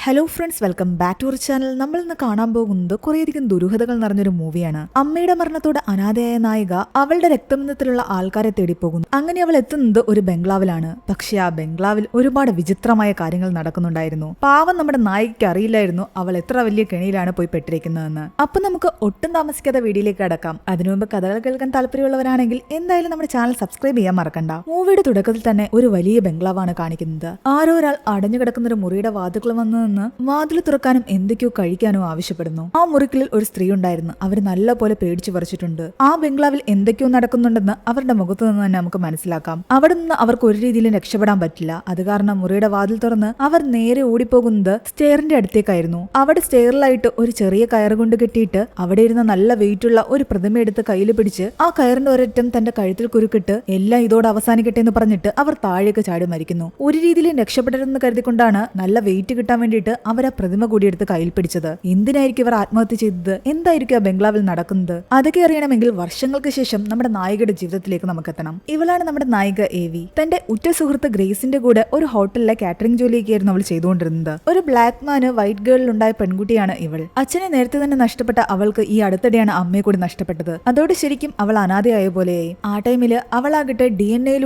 Hello friends, welcome back to our channel. നമ്മൾ ഇന്ന് കാണാൻ പോകുന്നത് കുറേയധികം ദുരൂഹതകൾ നിറഞ്ഞൊരു മൂവിയാണ്. അമ്മയുടെ മരണത്തോടെ അനാഥയായ നായിക അവളുടെ രക്തബന്ധത്തിലുള്ള ആൾക്കാരെ തേടി പോകുന്നു. അങ്ങനെ അവൾ എത്തുന്നത് ഒരു ബംഗ്ലാവിലാണ്. പക്ഷെ ആ ബംഗ്ലാവിൽ ഒരുപാട് വിചിത്രമായ കാര്യങ്ങൾ നടക്കുന്നുണ്ടായിരുന്നു. പാവം നമ്മുടെ നായികയ്ക്ക് അറിയില്ലായിരുന്നു അവൾ എത്ര വലിയ കെണിയിലാണ് പോയി പെട്ടിരിക്കുന്നതെന്ന്. അപ്പൊ നമുക്ക് ഒട്ടും താമസിക്കാതെ വീഡിയോയിലേക്ക് കടക്കാം. അതിനു മുമ്പ് കഥകൾ കേൾക്കാൻ താല്പര്യമുള്ളവരാണെങ്കിൽ എന്തായാലും നമ്മുടെ ചാനൽ സബ്സ്ക്രൈബ് ചെയ്യാൻ മറക്കണ്ട. മൂവിയുടെ തുടക്കത്തിൽ തന്നെ ഒരു വലിയ ബംഗ്ലാവാണ് കാണിക്കുന്നത്. ആരോ ഒരാൾ അടഞ്ഞു കിടക്കുന്ന ഒരു മുറിയുടെ വാതിൽക്കൽ വന്ന് വാതിൽ തുറക്കാനും എന്തൊക്കെയോ കഴിക്കാനോ ആവശ്യപ്പെടുന്നു. ആ മുറിക്കുള്ളിൽ ഒരു സ്ത്രീ ഉണ്ടായിരുന്നു. അവർ നല്ല പോലെ പേടിച്ചു പറിച്ചിട്ടുണ്ട്. ആ ബംഗ്ലാവിൽ എന്തൊക്കെയോ നടക്കുന്നുണ്ടെന്ന് അവരുടെ മുഖത്ത് നിന്ന് തന്നെ നമുക്ക് മനസ്സിലാക്കാം. അവിടെ നിന്ന് അവർക്ക് ഒരു രീതിയിലും രക്ഷപ്പെടാൻ പറ്റില്ല. അത് കാരണം മുറിയുടെ വാതിൽ തുറന്ന് അവർ നേരെ ഓടിപ്പോകുന്നത് സ്റ്റെയറിന്റെ അടുത്തേക്കായിരുന്നു. അവിടെ സ്റ്റെയറിലായിട്ട് ഒരു ചെറിയ കയർ കൊണ്ട് കെട്ടിയിട്ട് അവിടെ ഇരുന്ന നല്ല വെയിറ്റുള്ള ഒരു പ്രതിമ എടുത്ത് കയ്യിൽ പിടിച്ച് ആ കയറിന്റെ ഒരറ്റം തന്റെ കഴുത്തിൽ കുരുക്കിട്ട് എല്ലാം ഇതോടെ അവസാനിക്കട്ടെ എന്ന് പറഞ്ഞിട്ട് അവർ താഴേക്ക് ചാടി മരിക്കുന്നു. ഒരു രീതിയിലും രക്ഷപ്പെടരുതെന്ന് കരുതിക്കൊണ്ടാണ് നല്ല വെയിറ്റ് കിട്ടാൻ വേണ്ടിയിട്ട് അവർ ആ പ്രതിമ കൂടി എടുത്ത് കയ്യിൽ പിടിച്ചത്. എന്തിനായിരിക്കും ഇവർ ആത്മഹത്യ ചെയ്തത്? എന്തായിരിക്കും ആ ബംഗ്ലാവിൽ നടക്കുന്നത്? അതൊക്കെ അറിയണമെങ്കിൽ വർഷങ്ങൾക്ക് ശേഷം നമ്മുടെ നായികയുടെ ജീവിതത്തിലേക്ക് നമുക്ക് എത്തണം. ഇവളാണ് നമ്മുടെ നായിക ഏവി. തന്റെ ഉറ്റ സുഹൃത്ത് ഗ്രേസിന്റെ കൂടെ ഒരു ഹോട്ടലിലെ കാറ്ററിംഗ് ജോലിയൊക്കെയായിരുന്നു അവൾ ചെയ്തുകൊണ്ടിരുന്നത്. ഒരു ബ്ലാക്ക് മാന് വൈറ്റ് ഗേളിൽ ഉണ്ടായ പെൺകുട്ടിയാണ് ഇവൾ. അച്ഛനെ നേരത്തെ തന്നെ നഷ്ടപ്പെട്ട അവൾക്ക് ഈ അടുത്തിടെയാണ് അമ്മയെ കൂടി നഷ്ടപ്പെട്ടത്. അതോടെ ശരിക്കും അവൾ അനാഥയായ പോലെയായി. ആ ടൈമില് അവളാകട്ടെ DNA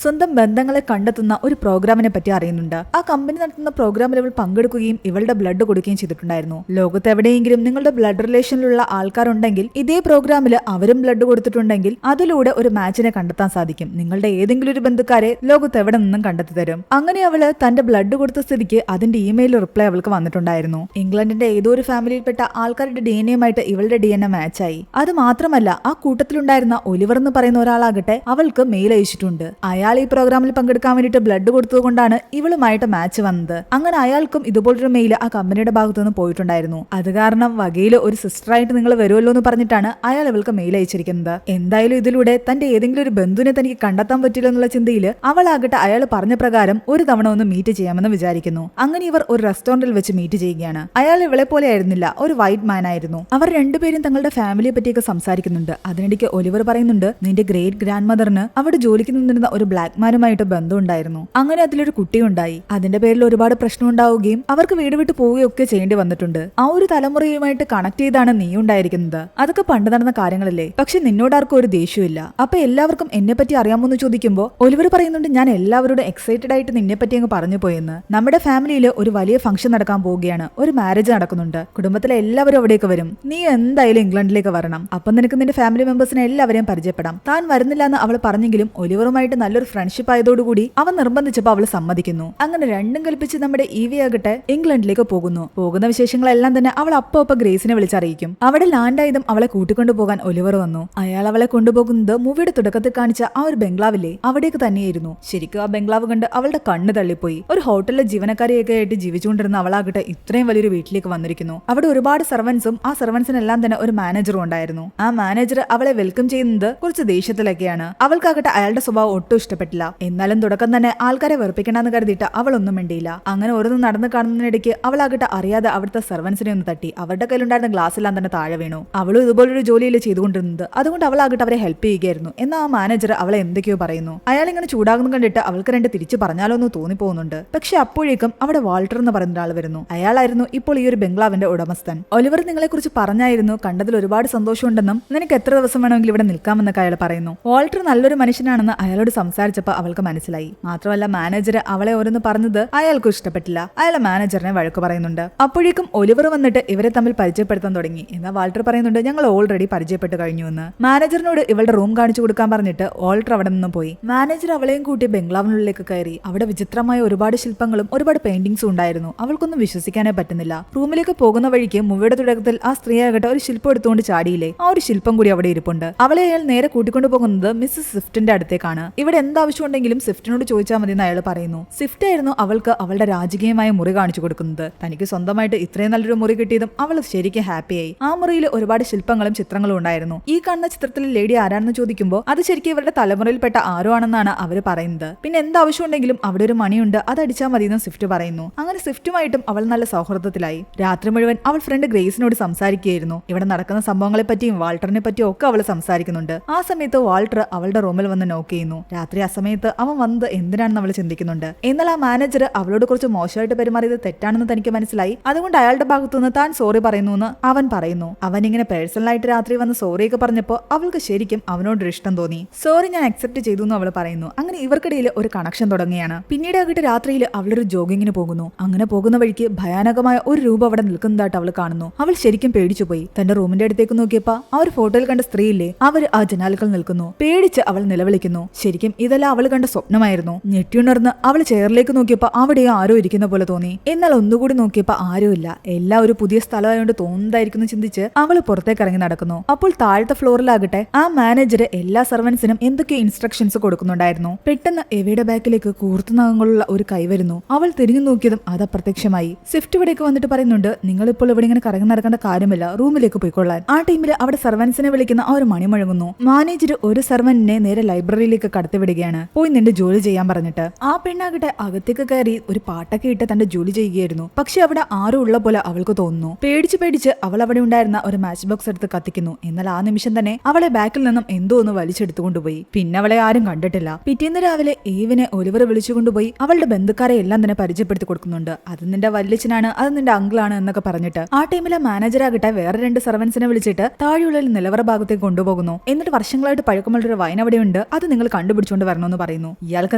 സ്വന്തം ബന്ധങ്ങളെ കണ്ടെത്തുന്ന ഒരു പ്രോഗ്രാമിനെ പറ്റി അറിയുന്നുണ്ട്. ആ കമ്പനി നടത്തുന്ന പ്രോഗ്രാമിൽ അവൾ പങ്കെടുക്കുകയും ഇവളുടെ ബ്ലഡ് കൊടുക്കുകയും ചെയ്തിട്ടുണ്ടായിരുന്നു. ലോകത്ത് എവിടെയെങ്കിലും നിങ്ങളുടെ ബ്ലഡ് റിലേഷനിലുള്ള ആൾക്കാരുണ്ടെങ്കിൽ ഇതേ പ്രോഗ്രാമിൽ അവരും ബ്ലഡ് കൊടുത്തിട്ടുണ്ടെങ്കിൽ അതിലൂടെ ഒരു മാച്ചിനെ കണ്ടെത്താൻ സാധിക്കും. നിങ്ങളുടെ ഏതെങ്കിലും ഒരു ബന്ധുക്കാരെ ലോകത്ത് എവിടെ നിന്നും കണ്ടെത്തി തരും. അങ്ങനെ അവള് തന്റെ ബ്ലഡ് കൊടുത്ത സ്ഥിതിക്ക് അതിന്റെ ഇമെയിൽ റിപ്ലൈ അവൾക്ക് വന്നിട്ടുണ്ടായിരുന്നു. ഇംഗ്ലണ്ടിന്റെ ഏതോ ഒരു ഫാമിലിയിൽപ്പെട്ട ആൾക്കാരുടെ DNA ഇവളുടെ DNA മാച്ചായി. അത് മാത്രമല്ല, ആ കൂട്ടത്തിലുണ്ടായിരുന്ന ഒലിവർ എന്ന് പറയുന്ന ഒരാളാകട്ടെ അവൾക്ക് മെയിൽ അയച്ചിട്ടുണ്ട്. അയാൾ ഈ പ്രോഗ്രാമിൽ പങ്കെടുക്കാൻ വേണ്ടിയിട്ട് ബ്ലഡ് കൊടുത്തതുകൊണ്ടാണ് ഇവളുമായിട്ട് മാച്ച് വന്നത്. അങ്ങനെ അയാൾക്കും ഇതുപോലൊരു മെയിൽ ആ കമ്പനിയുടെ ഭാഗത്തു നിന്ന് പോയിട്ടുണ്ടായിരുന്നു. അത് കാരണം വകയില് ഒരു സിസ്റ്ററായിട്ട് നിങ്ങൾ വരുമല്ലോ എന്ന് പറഞ്ഞിട്ടാണ് അയാൾ ഇവൾക്ക് മെയിൽ അയച്ചിരിക്കുന്നത്. എന്തായാലും ഇതിലൂടെ തന്റെ ഏതെങ്കിലും ഒരു ബന്ധുവിനെ തനിക്ക് കണ്ടെത്താൻ പറ്റില്ല എന്നുള്ള ചിന്തയിൽ അവളാകട്ടെ അയാൾ പറഞ്ഞ പ്രകാരം ഒരു തവണ ഒന്ന് മീറ്റ് ചെയ്യാമെന്ന് വിചാരിക്കുന്നു. അങ്ങനെ ഇവർ ഒരു റെസ്റ്റോറന്റിൽ വെച്ച് മീറ്റ് ചെയ്യുകയാണ്. അയാൾ ഇവളെ പോലെ ആയിരുന്നില്ല, ഒരു വൈറ്റ് മാൻ ആയിരുന്നു. അവർ രണ്ടുപേരും തങ്ങളുടെ ഫാമിലിയെ പറ്റിയൊക്കെ സംസാരിക്കുന്നുണ്ട്. അതിനിടയ്ക്ക് ഒലിവർ പറയുന്നുണ്ട്, നിന്റെ ഗ്രേറ്റ് ഗ്രാൻഡ് മദറിന് അവിടെ ജോലിക്ക് നിന്നിരുന്ന ഒരു ബ്ലാക്ക് മാനുമായിട്ട് ബന്ധം ഉണ്ടായിരുന്നു. അങ്ങനെ അതിലൊരു കുട്ടിയുണ്ടായി. അതിന്റെ പേരിൽ ഒരുപാട് പ്രശ്നം ഉണ്ടാവുകയും അവർക്ക് വീട് വിട്ട് പോവുകയൊക്കെ ചെയ്യേണ്ടി വന്നിട്ടുണ്ട്. ആ ഒരു തലമുറയുമായിട്ട് കണക്ട് ചെയ്താണ് നീ ഉണ്ടായിരിക്കുന്നത്. അതൊക്കെ പണ്ട് നടന്ന കാര്യങ്ങളല്ലേ, പക്ഷെ നിന്നോടാർക്കും ഒരു ദേഷ്യമില്ല. അപ്പൊ എല്ലാവർക്കും എന്നെ പറ്റി അറിയാമോ എന്ന് ചോദിക്കുമ്പോൾ ഒലിവർ പറയുന്നുണ്ട്, ഞാൻ എല്ലാവരോടും എക്സൈറ്റഡ് ആയിട്ട് നിന്നെ പറ്റി അങ്ങ് പറഞ്ഞു പോയെന്ന്. നമ്മുടെ ഫാമിലിയിൽ ഒരു വലിയ ഫംഗ്ഷൻ നടക്കാൻ പോവുകയാണ്. ഒരു മാരേജ് നടക്കുന്നുണ്ട്. കുടുംബത്തിലെ എല്ലാവരും അവിടേക്ക് വരും. നീ എന്തായാലും ഇംഗ്ലണ്ടിലേക്ക് വരണം. അപ്പം നിനക്ക് നിന്റെ ഫാമിലി മെമ്പേഴ്സിനെ എല്ലാവരെയും പരിചയപ്പെടാം. താൻ വരുന്നില്ല എന്ന് അവൾ പറഞ്ഞെങ്കിലും ഒലിവറുമായിട്ട് നല്ലൊരു ഫ്രണ്ട്ഷിപ്പ് ആയതോടുകൂടി അവൻ നിർബന്ധിച്ചപ്പോൾ അവൾ സമ്മതിക്കുന്നു. അങ്ങനെ രണ്ടും കൽപ്പിച്ച് നമ്മുടെ ഈവി ആകട്ടെ ഇംഗ്ലണ്ടിലേക്ക് പോകുന്ന വിശേഷങ്ങളെല്ലാം തന്നെ അവൾ അപ്പൊ ഗ്രേസിനെ വിളിച്ചറിയിക്കും. അവിടെ ലാൻഡ് ആയതും അവളെ കൂട്ടിക്കൊണ്ടു പോകാൻ ഒലിവർ വന്നു. അയാൾ അവളെ കൊണ്ടുപോകുന്നത് മൂവിയുടെ തുടക്കത്തിൽ കാണിച്ച ആ ഒരു ബംഗ്ലാവില്ലേ അവിടേക്ക് തന്നെയായിരുന്നു. ശരിക്കും ആ ബംഗ്ലാവ് കണ്ട് അവളുടെ കണ്ണ് തള്ളിപ്പോയി. ഒരു ഹോട്ടലിലെ ജീവനക്കാരിയൊക്കെ ആയിട്ട് ജീവിച്ചുകൊണ്ടിരുന്ന അവളാകട്ടെ ഇത്രയും വലിയൊരു വീട്ടിലേക്ക് വന്നിരിക്കുന്നു. അവിടെ ഒരുപാട് സർവൻസും ആ സർവൻസിനെല്ലാം തന്നെ ഒരു മാനേജറും ഉണ്ടായിരുന്നു. ആ മാനേജർ അവളെ വെൽക്കം ചെയ്യുന്നത് കുറച്ച് ദേഷ്യത്തിലൊക്കെയാണ്. അവൾക്കാകട്ടെ അയാളുടെ സ്വഭാവം ഒട്ടും ഇഷ്ടപ്പെട്ടില്ല. എന്നാലും തുടക്കം തന്നെ ആൾക്കാരെ വെറുപ്പിക്കണമെന്ന് കരുതിയിട്ട് അവൾ ഒന്നും മിണ്ടിയില്ല. അങ്ങനെ ഓരോന്നും നടന്നു കാണുന്നതിനിടയ്ക്ക് അവളാകട്ടെ അറിയാതെ അവിടുത്തെ സർവൻസിനെ ഒന്ന് തട്ടി. അവരുടെ കയ്യിലുണ്ടായിരുന്ന ഗ്ലാസ് എല്ലാം തന്നെ താഴെ വീണു. അവളും ഇതുപോലൊരു ജോലിയിൽ ചെയ്തുകൊണ്ടിരുന്നത്. അതുകൊണ്ട് അവളാകട്ടെ അവരെ ഹെൽപ്പ് ചെയ്യുകയായിരുന്നു. എന്നാൽ ആ മാനേജർ അവളെ എന്തൊക്കെയോ പറയുന്നു. അയാൾ ഇങ്ങനെ ചൂടാകുന്നു കണ്ടിട്ട് അവൾക്ക് രണ്ട് തിരിച്ചു പറഞ്ഞാലോ എന്ന് തോന്നിപ്പോകുന്നുണ്ട്. പക്ഷെ അപ്പോഴേക്കും അവിടെ വാൾട്ടർ എന്ന് പറയുന്ന ഒരാൾ വരുന്നു. അയാളായിരുന്നു ഇപ്പോൾ ഈ ഒരു ബംഗ്ലാവിന്റെ ഉടമസ്ഥൻ. ഒലിവർ നിങ്ങളെ കുറിച്ച് പറഞ്ഞായിരുന്നു, കണ്ടതിൽ ഒരുപാട് സന്തോഷമുണ്ടെന്നും നിനക്ക് എത്ര ദിവസം വേണമെങ്കിലും ഇവിടെ നിൽക്കാമെന്നൊക്കെ അയാൾ പറയുന്നു. വാൾട്ടർ നല്ലൊരു മനുഷ്യനാണെന്ന് അയാളോട് സംസാരിച്ചപ്പോൾ അവൾക്ക് മനസ്സിലായി. മാത്രമല്ല മാനേജർ അവളെ ഓരോന്ന് പറഞ്ഞത് അയാൾക്കും ഇഷ്ടപ്പെട്ടില്ല. അയാളെ മാനേജറിനെ വഴക്ക് പറയുന്നുണ്ട്. അപ്പോഴേക്കും ഒലിവർ വന്നിട്ട് ഇവരെ തമ്മിൽ പരിചയപ്പെടുത്താൻ തുടങ്ങി. എന്നാൽ വാൾട്ടർ പറയുന്നുണ്ട്, ഞങ്ങൾ ഓൾറെഡി പരിചയപ്പെട്ട് കഴിഞ്ഞു എന്ന്. മാനേജറിനോട് ഇവളുടെ റൂം കാണിച്ചു കൊടുക്കാൻ പറഞ്ഞിട്ട് വാൾട്ടർ അവിടെ നിന്നും പോയി. മാനേജർ അവളെയും കൂട്ടി ബംഗ്ലാവിനുള്ളിലേക്ക് കയറി. അവിടെ വിചിത്രമായ ഒരുപാട് ശില്പങ്ങളും ഒരുപാട് പെയിന്റിംഗ്സും ഉണ്ടായിരുന്നു. അവൾക്കൊന്നും വിശ്വസിക്കാനേ പറ്റുന്നില്ല. റൂമിലേക്ക് പോകുന്ന വഴിക്ക് മൂവിയുടെ തുടക്കത്തിൽ ആ സ്ത്രീ ആകട്ടെ ഒരു ശില്പം എടുത്തുകൊണ്ട് ചാടിയില്ലേ, ആ ഒരു ശില്പം കൂടി അവിടെ ഇരിപ്പുണ്ട്. അവളെ അയാൾ നേരെ കൂട്ടിക്കൊണ്ടു പോകുന്നത് മിസ്സസ് സ്വിഫ്റ്റിന്റെ അടുത്തേക്കാണ്. ഇവിടെ എന്താവശ്യം ഉണ്ടെങ്കിലും സ്വിഫ്റ്റിനോട് ചോദിച്ചാൽ മതി എന്ന് അയാൾ പറയുന്നു. സ്വിഫ്റ്റ് ആയിരുന്നു അവൾക്ക് അവളുടെ രാജകീയമായ മുറി കാണിച്ചു കൊടുക്കുന്നത്. തനിക്ക് സ്വന്തമായിട്ട് ഇത്രയും നല്ലൊരു മുറി കിട്ടിയതും അവൾ ശരിക്കും ഹാപ്പിയായി. ആ മുറിയിൽ ഒരുപാട് ശില്പങ്ങളും ചിത്രങ്ങളും ഉണ്ടായിരുന്നു. ഈ കാണുന്ന ചിത്രത്തിലെ ലേഡി ആരാണെന്ന് ചോദിക്കുമ്പോൾ അത് ശരിക്കും ഇവരുടെ തലമുറയിൽപ്പെട്ട ആരോ ആണെന്നാണ് അവർ പറയുന്നത്. പിന്നെ എന്താവശ്യം ഉണ്ടെങ്കിലും അവിടെ ഒരു മണിയുണ്ട്, അത് അടിച്ചാൽ മതി എന്ന് സ്വിഫ്റ്റ് പറയുന്നു. അങ്ങനെ സ്വിഫ്റ്റുമായിട്ടും അവൾ നല്ല സൗഹൃദത്തിലായി. രാത്രി മുഴുവൻ അവൾ ഫ്രണ്ട് ഗ്രേസിനോട് സംസാരിക്കുകയായിരുന്നു. ഇവിടെ നടക്കുന്ന സംഭവങ്ങളെ പറ്റിയും വാൾട്ടറിനെ പറ്റിയും ഒക്കെ അവൾ സംസാരിക്കുന്നുണ്ട്. ആ സമയത്ത് വാൾട്ടർ അവളുടെ റൂമിൽ വന്ന് നോക്ക് ചെയ്യുന്നു. രാത്രി ആ സമയത്ത് അവൻ വന്നത് എന്തിനാണെന്ന് അവൾ ചിന്തിക്കുന്നുണ്ട്. എന്നാൽ ആ മാനേജർ അവളോട് കുറച്ച് മോശമായിട്ട് പെരുമാറിയത് തെറ്റാണെന്ന് തനിക്ക് മനസ്സിലായി. അതുകൊണ്ട് അയാളുടെ ഭാഗത്തുനിന്ന് താൻ സോറി പറയുന്നു എന്ന് അവൻ പറയുന്നു. അവൻ ഇങ്ങനെ പേഴ്സണലായിട്ട് രാത്രി വന്ന് സോറിയൊക്കെ പറഞ്ഞപ്പോ അവൾക്ക് ശരിക്കും അവനോടൊരു ഇഷ്ടം തോന്നി. സോറി ഞാൻ അക്സെപ്റ്റ് ചെയ്തു എന്ന് അവൾ പറയുന്നു. അങ്ങനെ ഇവർക്കിടയിൽ ഒരു കണക്ഷൻ തുടങ്ങിയാണ്. പിന്നീട് ആകട്ടെ രാത്രിയിൽ അവളൊരു ജോഗിങ്ങിന് പോകുന്നു. അങ്ങനെ പോകുന്ന വഴിക്ക് ഭയാനകമായ ഒരു രൂപം അവിടെ നിൽക്കുന്നതായിട്ട് അവൾ കാണുന്നു. അവൾ ശരിക്കും പേടിച്ചുപോയി. തന്റെ റൂമിന്റെ അടുത്തേക്ക് നോക്കിയപ്പോ ആ ഒരു ഫോട്ടോയിൽ കണ്ട സ്ത്രീയില്ലേ, അവര് ആ ജനാലുകൾ നിൽക്കുന്നു. പേടിച്ച് അവൾ നിലവിളിക്കുന്നു. ശരിക്കും ഇതെല്ലാം അവൾ കണ്ട സ്വപ്നമായിരുന്നു. ഞെട്ടിയുണർന്ന് അവൾ ചെയറിലേക്ക് നോക്കിയപ്പോ അവിടെ ആരോ ഇരിക്കുന്ന പോലെ തോന്നി. എന്നാൽ ഒന്നുകൂടി നോക്കിയപ്പോ ആരുമില്ല. എല്ലാം ഒരു പുതിയ സ്ഥലമായോണ്ട് തോന്നുന്നതായിരിക്കുന്നു ചിന്തിച്ച് അവൾ പുറത്തേക്ക് ഇറങ്ങി നടക്കുന്നു. അപ്പോൾ താഴത്തെ ഫ്ലോറിലാകട്ടെ ആ മാനേജർ എല്ലാ സർവൻസിനും എന്തൊക്കെ ഇൻസ്ട്രക്ഷൻസ് കൊടുക്കുന്നുണ്ടായിരുന്നു. പെട്ടെന്ന് എവയുടെ ബാക്കിലേക്ക് കൂർത്തുനഖങ്ങളുള്ള ഒരു കൈ വരുന്നു. അവൾ തിരിഞ്ഞു നോക്കിയതും അത് അപ്രത്യക്ഷമായി. സ്വിഫ്റ്റ് ഇവിടേക്ക് വന്നിട്ട് പറയുന്നുണ്ട്, നിങ്ങളിപ്പോൾ ഇവിടെ ഇങ്ങനെ കറങ്ങി നടക്കേണ്ട കാര്യമില്ല, റൂമിലേക്ക് പോയിക്കൊള്ളാൻ. ആ ടൈമിൽ അവിടെ സർവൻസിനെ വിളിക്കുന്ന ആ ഒരു മണി മുഴങ്ങുന്നു. മാനേജർ ഒരു സർവന്റിനെ നേരെ ലൈബ്രറിയിലേക്ക് കടത്തിവിടുകയാണ്, പോയി നിന്റെ ജോലി ചെയ്യാൻ പറഞ്ഞിട്ട്. ആ പെണ്ണാകട്ടെ അകത്തേക്ക് കയറി ഒരു പാട്ടൊക്കെ ഇട്ട് തന്റെ ജോലി ചെയ്യുകയായിരുന്നു. പക്ഷെ അവിടെ ആരും ഉള്ള പോലെ അവൾക്ക് തോന്നുന്നു. പേടിച്ച് അവൾ അവിടെ ഉണ്ടായിരുന്ന ഒരു മാച്ച് ബോക്സ് എടുത്ത് കത്തിക്കുന്നു. എന്നാൽ ആ നിമിഷം തന്നെ അവളെ ബാക്കിൽ നിന്നും എന്തോ ഒന്ന് വലിച്ചെടുത്തുകൊണ്ടുപോയി. പിന്നെ അവളെ ആരും കണ്ടിട്ടില്ല. പിറ്റേന്ന് രാവിലെ ഈവിനെ ഒലിവർ വിളിച്ചുകൊണ്ടുപോയി അവളുടെ ബന്ധുക്കാരെ എല്ലാം തന്നെ പരിചയപ്പെടുത്തി കൊടുക്കുന്നുണ്ട്. അത് നിന്റെ വല്യച്ഛനാണ്, അത് നിന്റെ അങ്കിളാണ് എന്നൊക്കെ പറഞ്ഞിട്ട്. ആ ടൈമിലെ മാനേജർ ആകട്ടെ വേറെ 2 സർവൻസിനെ വിളിച്ചിട്ട് താഴെയുള്ള നിലവറ ഭാഗത്തേക്ക് കൊണ്ടുപോകുന്നു. എന്നിട്ട് വർഷങ്ങളായിട്ട് പഴക്കമുള്ളൊരു വൈൻ അവിടെയുണ്ട്, അത് നിങ്ങൾ കണ്ടുപിടിച്ചുകൊണ്ട് വരണമെന്ന് പറയുന്നു. ഇയാൾക്ക്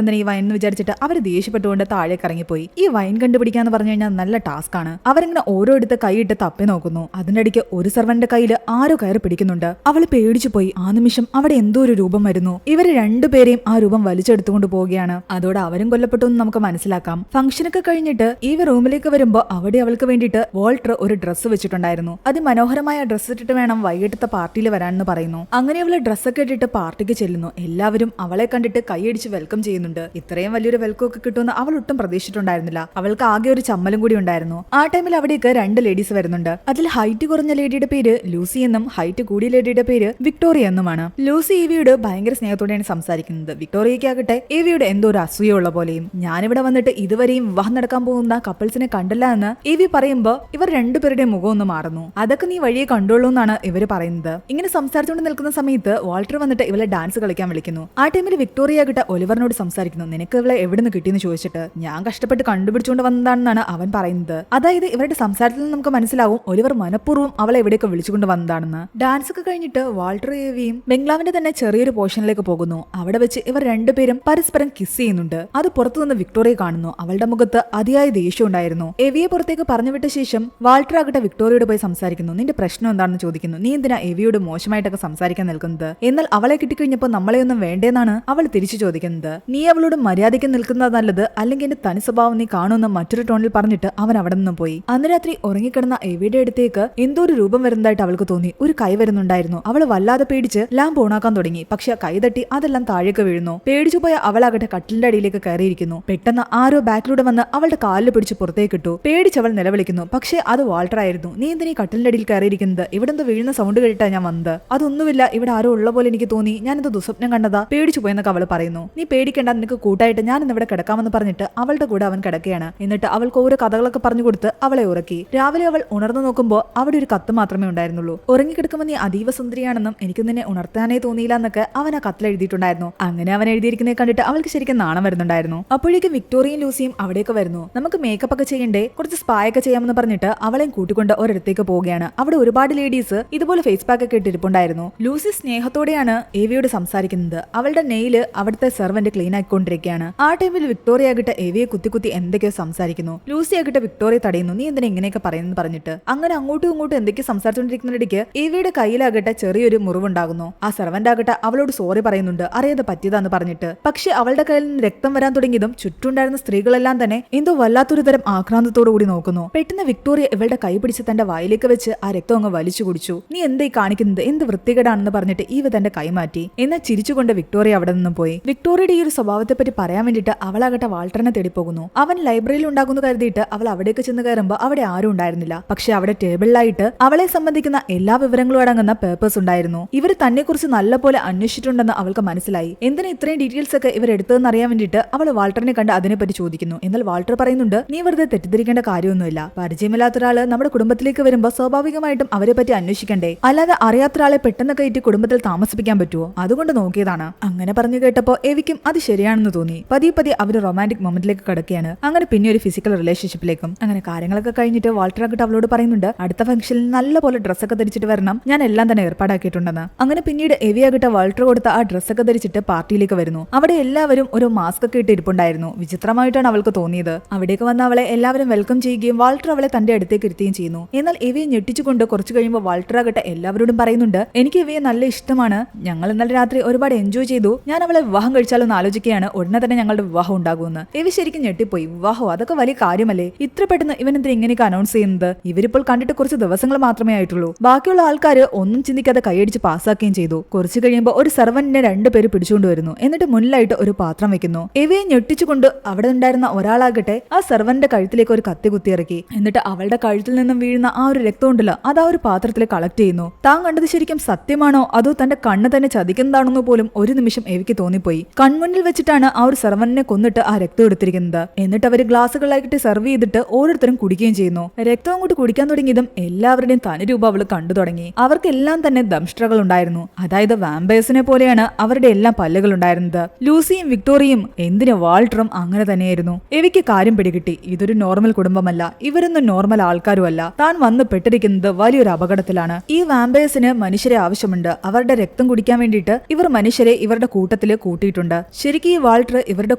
എന്തിനാ ഈ വൈൻ എന്ന് വിചാരിച്ചിട്ട് അവർ ദേഷ്യപ്പെട്ടുകൊണ്ട് താഴേക്ക് ഇറങ്ങിപ്പോയി. ഈ വൈൻ കണ്ടുപിടിക്കാന്ന് പറഞ്ഞു കഴിഞ്ഞാൽ നല്ല ടാസ്ക് ആണ്. അവരിങ്ങനെ ഓരോ എടുത്ത് കൈയിട്ട് തപ്പി നോക്കുന്നു. അതിന്റെ ഇടയ്ക്ക് ഒരു സർവന്റെ കയ്യിൽ ആരോ കയറി പിടിക്കുന്നുണ്ട്. അവൾ പേടിച്ചു പോയി. ആ നിമിഷം അവിടെ എന്തോ ഒരു രൂപം വരുന്നു. ഇവര് രണ്ടുപേരെയും ആ രൂപം വലിച്ചെടുത്തുകൊണ്ട് പോവുകയാണ്. അതോടെ അവരും കൊല്ലപ്പെട്ടു എന്ന് നമുക്ക് മനസ്സിലാക്കാം. ഫംഗ്ഷനൊക്കെ കഴിഞ്ഞിട്ട് ഈ റൂമിലേക്ക് വരുമ്പോ അവിടെ അവൾക്ക് വേണ്ടിയിട്ട് വോൾട്ടർ ഒരു ഡ്രസ്സ് വെച്ചിട്ടുണ്ടായിരുന്നു. അതിമനോഹരമായ ഡ്രസ്സ് ഇട്ടിട്ട് വേണം വൈകിട്ടത്തെ പാർട്ടിയിൽ വരാനെന്ന് പറയുന്നു. അങ്ങനെ അവള് ഡ്രസ്സൊക്കെ ഇട്ടിട്ട് പാർട്ടിക്ക് ചെല്ലുന്നു. എല്ലാവരും അവളെ കണ്ടിട്ട് കൈയടിച്ച് വെൽക്കം ചെയ്യുന്നുണ്ട്. ഇത്രയും വലിയൊരു വെൽക്കം ഒക്കെ കിട്ടുമെന്ന് അവൾ ഒട്ടും പ്രതീക്ഷിച്ചിട്ടുണ്ടായിരുന്നില്ല. അവൾക്ക് ആകെ ഒരു ചമ്മലും കൂടി ഉണ്ടായിരുന്നു. ആ ടൈമിൽ അവിടേക്ക് 2 ലേഡീസ് വരുന്നുണ്ട്. അതിൽ ഹൈറ്റ് കുറഞ്ഞ ലേഡിയുടെ പേര് ലൂസി എന്നും ഹൈറ്റ് കൂടിയ ലേഡിയുടെ പേര് വിക്ടോറിയ എന്നുമാണ്. ലൂസി ഈവിയോട് ഭയങ്കര സ്നേഹത്തോടെയാണ് സംസാരിക്കുന്നത്. വിക്ടോറിയയ്ക്കാകട്ടെ ഈവിയോട് എന്തോ ഒരു അസൂയുള്ള പോലെയും. ഞാനിവിടെ വന്നിട്ട് ഇതുവരെയും വിവാഹം നടക്കാൻ പോകുന്ന കപ്പിൾസിനെ കണ്ടില്ല എന്ന് ഈവി പറയുമ്പോ ഇവർ രണ്ടുപേരുടെ മുഖം ഒന്ന് മാറുന്നു. അതൊക്കെ നീ വഴിയെ കണ്ടോളൂ എന്നാണ് ഇവര് പറയുന്നത്. ഇങ്ങനെ സംസാരിച്ചുകൊണ്ട് നിൽക്കുന്ന സമയത്ത് വാൾട്ടർ വന്നിട്ട് ഇവളെ ഡാൻസ് കളിക്കാൻ വിളിക്കുന്നു. ആ ടൈമിൽ വിക്ടോറിയ ആകട്ടെ ഒലിവറിനോട് സംസാരിക്കുന്നു. നിനക്ക് ഇവളെ എവിടെ നിന്ന് കിട്ടിയെന്ന് ചോദിച്ചിട്ട് ഞാൻ കഷ്ടപ്പെട്ട് കണ്ടുപിടിച്ചുകൊണ്ട് വന്നതാണെന്നാണ് അവൻ പറയുന്നത്. അതായത് ഇവരുടെ സംസാരത്തിൽ നിന്ന് നമുക്ക് മനസ്സിലാവും ഒലിവർ മനഃപൂർവ്വം അവളെ എവിടെയൊക്കെ വിളിച്ചുകൊണ്ട് വന്നതാണെന്ന്. ഡാൻസ് ഒക്കെ കഴിഞ്ഞിട്ട് വാൾട്ടർ ഏവിയും ബംഗ്ലാവിന്റെ തന്നെ ചെറിയൊരു പോർഷനിലേക്ക് പോകുന്നു. അവിടെ വെച്ച് ഇവർ രണ്ടുപേരും പരസ്പരം കിസ് ചെയ്യുന്നുണ്ട്. അത് പുറത്തുനിന്ന് വിക്ടോറിയ കാണുന്നു. അവളുടെ മുഖത്ത് അതിയായ ദേഷ്യം ഉണ്ടായിരുന്നു. എവിയെ പുറത്തേക്ക് പറഞ്ഞുവിട്ട ശേഷം വാൾട്ടർ ആകട്ടെ വിക്ടോറിയോട് പോയി സംസാരിക്കുന്നു. നിന്റെ പ്രശ്നം എന്താണെന്ന് ചോദിക്കുന്നു. നീ എന്തിനാ എവിയോട് മോശമായിട്ടൊക്കെ സംസാരിക്കാൻ നിൽക്കുന്നത്? എന്നാൽ അവളെ കിട്ടിക്കഴിഞ്ഞപ്പോൾ നമ്മളെ ഒന്നും വേണ്ടേന്നാണ് അവൾ തിരിച്ചു ചോദിക്കുന്നത്. നീ അവളോട് മര്യാദയ്ക്ക് നിൽക്കുന്നത് നല്ലത്, അല്ലെങ്കിൽ എന്റെ തനി സ്വഭാവം നീ കാണുമെന്ന് മറ്റൊരു ടോണിൽ പറഞ്ഞിട്ട് അവൻ അവിടെ നിന്നും പോയി. അന്ന് രാത്രി ഉറങ്ങിക്കിടന്ന എവിയുടെ അടുത്തേക്ക് എന്തോ ഒരു രൂപം വരുന്നതായിട്ട് അവൾക്ക് തോന്നി. ഒരു കൈ വരുന്നുണ്ടായിരുന്നു. അവൾ വല്ലാതെ പേടിച്ച് ലാമ്പ് ഓണാക്കാൻ തുടങ്ങി. പക്ഷെ ആ കൈ തട്ടി അതെല്ലാം താഴേക്ക് വീഴുന്നു. പേടിച്ചുപോയ അവളാകട്ടെ കട്ടിലിന്റെ അടിയിലേക്ക് കയറിയിരിക്കുന്നു. പെട്ടെന്ന് ആരോ ബാക്കിലൂടെ വന്ന് അവളുടെ കാലിൽ പിടിച്ച് പുറത്തേക്കിട്ടു. പേടിച്ചവൾ നിലവിളിക്കുന്നു. പക്ഷേ അത് വാൾട്ടർ ആയിരുന്നു. നീ എന്തിനീ കട്ടിലിന്റെ അടിയിൽ കയറിയിരിക്കുന്നത്? ഇവിടെ എന്തോ വീഴുന്ന സൗണ്ട് കേട്ടാ ഞാൻ വന്നത്. അതൊന്നുമില്ല, ഇവിടെ ആരോ ഉള്ള പോലെ എനിക്ക് തോന്നി. ഞാനെന്തോ ദുസ്വപ്നം കണ്ടതാ, പേടിച്ചു പോയെന്നൊക്കെ അവൾ പറയുന്നു. നീ പേടിക്കേണ്ട, നിനക്ക് കൂട്ടായിട്ട് ഞാൻ ഇന്ന് ഇവിടെ കിടക്കാമെന്ന് പറഞ്ഞിട്ട് അവളുടെ കൂടെ അവൻ കിടക്കുകയാണ്. എന്നിട്ട് അവൾക്ക് ഓരോ കഥകളൊക്കെ പറഞ്ഞു കൊടുത്ത് അവളെ ഉറക്കി. രാവിലെ അവൾ ഉണർന്നു നോക്കുമ്പോൾ അവിടെ ഒരു കത്ത് മാത്രമേ ഉണ്ടായിരുന്നുള്ളൂ. ഉറങ്ങിക്കിടക്കുമ്പോൾ നീ അതീവ സുന്ദരിയാണെന്നും എനിക്ക് നിന്നെ ഉണർത്താനേ തോന്നിയില്ല എന്നൊക്കെ അവൻ ആ കത്തിൽ എഴുതിയിട്ടുണ്ടായിരുന്നു. അങ്ങനെ അവൻ എഴുതിയിരിക്കുന്നത് കണ്ടിട്ട് അവൾക്ക് ശരിക്കും നാണം വരുന്നുണ്ടായിരുന്നു. അപ്പോഴേക്കും വിക്ടോറിയയും ലൂസിയും അവിടേക്ക് വരുന്നു. നമുക്ക് മേക്കപ്പ് ഒക്കെ ചെയ്യണ്ടേ, കുറച്ച് സ്പാ ഒക്കെ ചെയ്യാമെന്ന് പറഞ്ഞിട്ട് അവളെയും കൂട്ടിക്കൊണ്ട് ഒരിടത്തേക്ക് പോവുകയാണ്. അവിടെ ഒരുപാട് ലേഡീസ് ഇതുപോലെ ഫേസ് പാക്ക് ഒക്കെ ഇട്ടിരിപ്പുണ്ടായിരുന്നു. ലൂസി സ്നേഹത്തോടെയാണ് ഏവിയോട് സംസാരിക്കുന്നത്. അവളുടെ നെയില് അവിടുത്തെ സെർവന്റ് ക്ലീൻ ആക്കിക്കൊണ്ടിരിക്കുകയാണ്. ആ ടൈമിൽ വിക്ടോറിയ ആകട്ടെ ഏവിയെ കുത്തി എന്തൊക്കെയോ സംസാരിക്കുന്നു. ലൂസി ആകട്ടെ വിക്ടോറിയ തടയുന്നു. നീ എന്തിനാ ഇങ്ങനെയൊക്കെ പറയുന്നു പറഞ്ഞിട്ട്. അങ്ങനെ അങ്ങോട്ടും ഇങ്ങോട്ടും എന്തൊക്കെയോ സംസാരിച്ചുകൊണ്ടിരിക്കുന്നതിടയ്ക്ക് ഏവിയുടെ കയ്യിലാകട്ടെ ചെറിയൊരു മുറിവുണ്ടാകുന്നു. ആ സെർവന്റ് ആകട്ടെ അവളോട് സോറി പറയുന്നുണ്ട്, അറിയാതെ പറ്റിയതാന്ന് പറഞ്ഞിട്ട്. പക്ഷെ അവളുടെ കയ്യിൽ നിന്ന് രക്തം വരാൻ തുടങ്ങിയതും ചുറ്റുണ്ടായിരുന്ന സ്ത്രീകളെല്ലാം തന്നെ എന്തോ വല്ലാത്തൊരു തരം ആക്രാന്തത്തോടു കൂടി നോക്കുന്നു. പെട്ടെന്ന് വിക്ടോറിയ ഇവളുടെ കൈ പിടിച്ച് തന്റെ വായിലേക്ക് വെച്ച് ആ രക്തം അങ്ങ് വലിച്ചു കുടിച്ചു. നീ എന്തായി കാണിക്കുന്നത്, എന്ത് വൃത്തികേടാണെന്ന് പറഞ്ഞിട്ട് ഈവ തന്റെ കൈ മാറ്റി. എന്നാൽ ചിരിച്ചുകൊണ്ട് വിക്ടോറിയ അവിടെ നിന്നും പോയി. വിക്ടോറിയയുടെ ഈ ഒരു സ്വഭാവത്തെ പറ്റി പറയാൻ വേണ്ടിയിട്ട് അവളാകട്ടെ വാൾട്ടറിനെ തേടിപ്പോകുന്നു. അവൻ ലൈബ്രറിയിൽ ഉണ്ടാകുന്നു കരുതിയിട്ട് അവൾ അവിടേക്ക് ചെന്ന് കയറുമ്പോൾ അവിടെ ആരും ഉണ്ടായിരുന്നില്ല. പക്ഷെ അവിടെ ടേബിളിലായിട്ട് അവളെ സംബന്ധിക്കുന്ന എല്ലാ വിവരങ്ങളും അടങ്ങുന്ന പേപ്പേഴ്സ് ഉണ്ടായിരുന്നു. ഇവർ തന്നെ കുറിച്ച് നല്ലപോലെ അന്വേഷിച്ചിട്ടുണ്ടെന്ന് അവൾക്ക് മനസ്സിലായി. എന്തിനാ ഇത്രയും ഡീറ്റെയിൽസ് ഒക്കെ ഇവർ എടുത്തതെന്ന് അറിയാൻ വേണ്ടിയിട്ട് അവൾ വാൾട്ടറിനെ കണ്ട് അതിനെപ്പറ്റി ചോദിക്കുന്നു. എന്നാൽ വാൾട്ടർ പറയുന്നുണ്ട്, നീ വെറുതെ തെറ്റിദ്ധരിക്കേണ്ട കാര്യമൊന്നുമില്ല. പരിചയമില്ലാത്ത ഒരാള് നമ്മുടെ കുടുംബത്തിലേക്ക് വരുമ്പോൾ സ്വാഭാവികമായിട്ടും അവരെ പറ്റി അന്വേഷിക്കണ്ടേ, അല്ലാതെ അറിയാത്ത ഒരാളെ പെട്ടെന്ന് കയറ്റി കുടുംബത്തിൽ താമസിപ്പിക്കാൻ പറ്റുമോ? അതുകൊണ്ട് നോക്കിയതാണ്. അങ്ങനെ പറഞ്ഞു കേട്ടപ്പോ എവിക്കും അത് ശരിയാണെന്ന് തോന്നി. പതിയെ അവർ റൊമാന്റിക് മൊമെന്റിലേക്ക് കടക്കുകയാണ്. അങ്ങനെ പിന്നെ ഒരു ഫിസിക്കൽ റിലേഷൻഷിപ്പിലേക്കും. അങ്ങനെ കാര്യങ്ങളൊക്കെ കഴിഞ്ഞിട്ട് വാൾട്ടർ ആകട്ടെ അവളോട് പറയുന്നുണ്ട് അടുത്ത ഫംഗ്ഷനിൽ നല്ലപോലെ ഡ്രസ്സൊക്കെ ധരിച്ചിട്ട് വരണം, ഞാൻ എല്ലാം തന്നെ ഏർപ്പാടാക്കിയിട്ടുണ്ടെന്ന്. അങ്ങനെ പിന്നീട് എവി ആകട്ടെ വാൾട്ടർ കൊടുത്ത ആ ഡ്രസ്സൊക്കെ ധരിച്ചിട്ട് പാർട്ടിയിലേക്ക് വരുന്നു. അവിടെ എല്ലാവരും ഒരു മാസ്ക് ഒക്കെ ഇട്ട് ഇരിപ്പുണ്ടായിരുന്നു. വിചിത്രമായിട്ടാണ് അവൾക്ക് തോന്നിയത്. അവിടേക്ക് വന്ന അവളെ എല്ലാവരും വെൽക്കം ചെയ്യുകയും വാൾട്ടർ അവളെ തന്റെ അടുത്തേക്ക് ഇരുത്തുകയും ചെയ്യുന്നു. എന്നാൽ എവിയെ ഞെട്ടിച്ചുകൊണ്ട് കുറച്ചു കഴിയുമ്പോൾ വാൾട്ടർ ആകട്ടെ എല്ലാവരോടും പറയുന്നുണ്ട് എനിക്ക് എവിയെ നല്ല ഇഷ്ടമാണ്, ഞങ്ങൾ ഇന്നലെ രാത്രി ഒരുപാട് എൻജോയ് ചെയ്തു, ഞാൻ അവളെ വിവാഹം കഴിച്ചാലോ എന്ന് ആലോചിക്കുകയാണ്, ഉടനെ തന്നെ ഞങ്ങളുടെ വിവാഹം ഉണ്ടാകുമെന്ന്. എവി ശരിക്കും ഞെട്ടിപ്പോയി. വിവാഹം അതൊക്കെ വലിയ കാര്യമല്ലേ, ഇത്ര പെട്ടെന്ന് ഇവൻ എന്തിനാ ഇങ്ങനെയൊക്കെ അനൗൺസ് ചെയ്യുന്നത്? ഇവരിപ്പോൾ കണ്ടിട്ട് കുറച്ച് ദിവസങ്ങൾ മാത്രമേ ആയിട്ടുള്ളൂ. ബാക്കിയുള്ള ആൾക്കാർ ഒന്നും ചിന്തിക്കാതെ കൈയടിച്ച് പാസ്സാക്കുകയും ചെയ്തു. കുറച്ചു കഴിയുമ്പോൾ ഒരു സെർവന്റിനെ 2 പേര് പിടിച്ചുകൊണ്ട് വരുന്നു. എന്നിട്ട് മുന്നിലായിട്ട് ഒരു പാത്രം വെക്കുന്നു. എവിയെ ഞെട്ടിച്ചുകൊണ്ട് അവിടെ ഉണ്ടായിരുന്ന ഒരാളാകട്ടെ ആ സെർവന്റിന്റെ കഴുത്തിലേക്ക് ഒരു കത്തി കുത്തിയിറക്കി. എന്നിട്ട് അവളുടെ കഴുത്തിൽ നിന്നും വീഴുന്ന ആ ഒരു രക്തം ഉണ്ടല്ലോ അത് ആ ഒരു പാത്രത്തിൽ കളക്ട് ചെയ്യുന്നു. താൻ കണ്ടത് ശരിക്കും സത്യമാണോ അതോ തന്റെ കണ്ണ് തന്നെ ചതിക്കുന്നതാണെന്ന് പോലും ഒരു നിമിഷം എവിക്ക് തോന്നിപ്പോയി. കൺമുന്നിൽ വെച്ചിട്ടാണ് ആ ഒരു സെർവന്റിനെ കൊന്നിട്ട് ആ രക്തം എടുത്തിരിക്കുന്നത്. എന്നിട്ട് അവര് ഗ്ലാസുകളിലായിട്ട് സെർവ് ചെയ്തിട്ട് ഓരോരുത്തരും കുടിക്കുകയും ചെയ്യുന്നു. രക്തം അങ്ങോട്ട് കുടിക്കാൻ തുടങ്ങിയതും എല്ലാവരുടെയും തനി രൂപം അവള് കണ്ടു തുടങ്ങി. അവർക്കെല്ലാം തന്നെ ദംഷ്ട്രകൾ ഉണ്ടായിരുന്നു. അതായത് വാമ്പേഴ്സിനെ പോലെയാണ് അവരുടെ എല്ലാം പല്ലുകൾ ഉണ്ടായിരുന്നത്. ലൂസിയും വിക്ടോറിയയും എന്തിന് വാൾട്ടറും അങ്ങനെ തന്നെയായിരുന്നു. എവിക്ക് കാര്യം പിടികിട്ടി. ഇതൊരു നോർമൽ കുടുംബമല്ല, ഇവരൊന്നും നോർമൽ ആൾക്കാരുമല്ല. താൻ വന്ന് പെട്ടിരിക്കുന്നത് വലിയൊരു അപകടത്തിലാണ്. ഈ വാമ്പേഴ്സിന് മനുഷ്യരെ ആവശ്യമുണ്ട്. അവരുടെ രക്തം കുടിക്കാൻ വേണ്ടിയിട്ട് ഇവർ മനുഷ്യരെ ഇവരുടെ കൂട്ടത്തില് കൂട്ടിയിട്ടുണ്ട്. ശരിക്കും ഈ വാൾട്ടർ ഇവരുടെ